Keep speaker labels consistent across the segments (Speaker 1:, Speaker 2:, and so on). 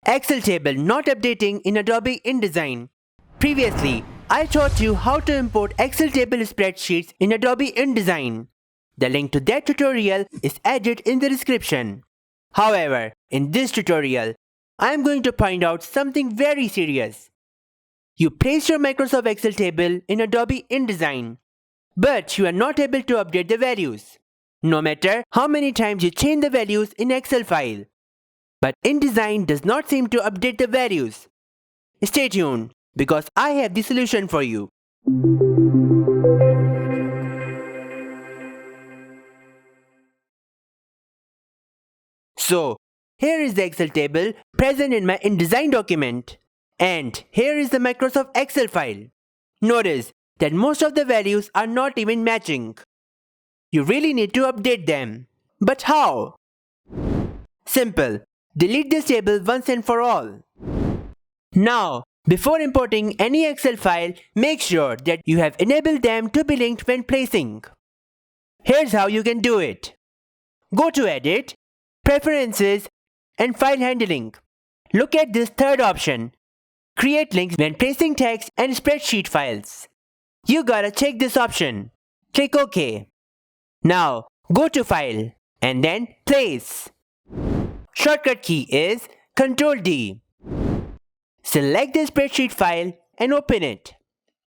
Speaker 1: Excel table not updating in Adobe InDesign. Previously, I taught you how to import Excel table spreadsheets in Adobe InDesign. The link to that tutorial is added in the description. However, in this tutorial, I am going to point out something very serious. You placed your Microsoft Excel table in Adobe InDesign, but you are not able to update the values, no matter how many times you change the values in Excel file. But InDesign does not seem to update the values. Stay tuned, because I have the solution for you. So, here is the Excel table present in my InDesign document. And here is the Microsoft Excel file. Notice that most of the values are not even matching. You really need to update them. But how? Simple. Delete this table once and for all. Now, before importing any Excel file, make sure that you have enabled them to be linked when placing. Here's how you can do it. Go to Edit, Preferences, and File Handling. Look at this third option. Create links when placing text and spreadsheet files. You gotta check this option. Click OK. Now, go to File, and then Place. Shortcut key is Ctrl-D. Select the spreadsheet file and open it.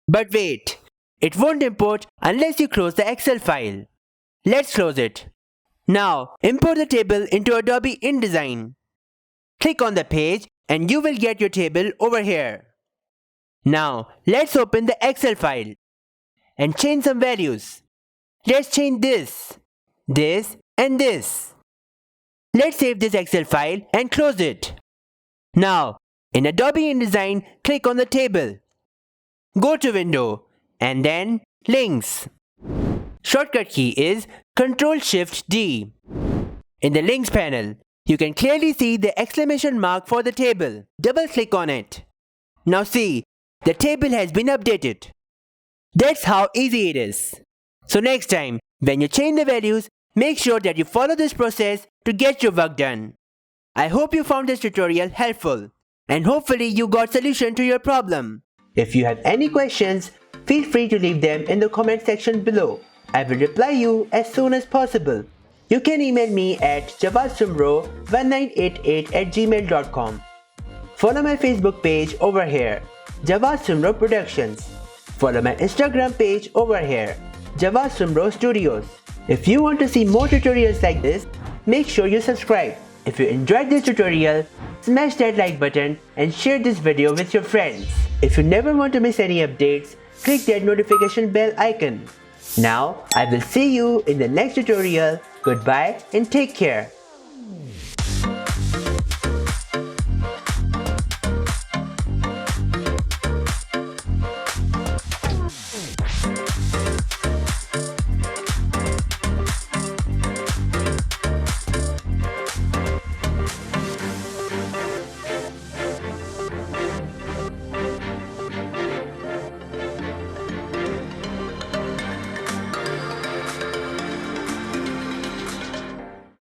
Speaker 1: But wait, it won't import unless you close the Excel file. Let's close it. Now, import the table into Adobe InDesign. Click on the page and you will get your table over here. Now, let's open the Excel file and change some values. Let's change this, and this. Let's save this Excel file and close it. Now, in Adobe InDesign, click on the table. Go to Window, and then Links. Shortcut key is Ctrl-Shift-D. In the Links panel, you can clearly see the exclamation mark for the table. Double-click on it. Now see, the table has been updated. That's how easy it is. So next time, when you change the values, make sure that you follow this process to get your work done. I hope you found this tutorial helpful, and hopefully you got solution to your problem. If you have any questions, feel free to leave them in the comment section below. I will reply you as soon as possible. You can email me at jawadsoomro1988@gmail.com. Follow my Facebook page over here, Jawad Soomro Productions. Follow my Instagram page over here, Jawad Soomro Studios. If you want to see more tutorials like this, make sure you subscribe. If you enjoyed this tutorial, smash that like button and share this video with your friends. If you never want to miss any updates, click that notification bell icon. Now, I will see you in the next tutorial. Goodbye and take care.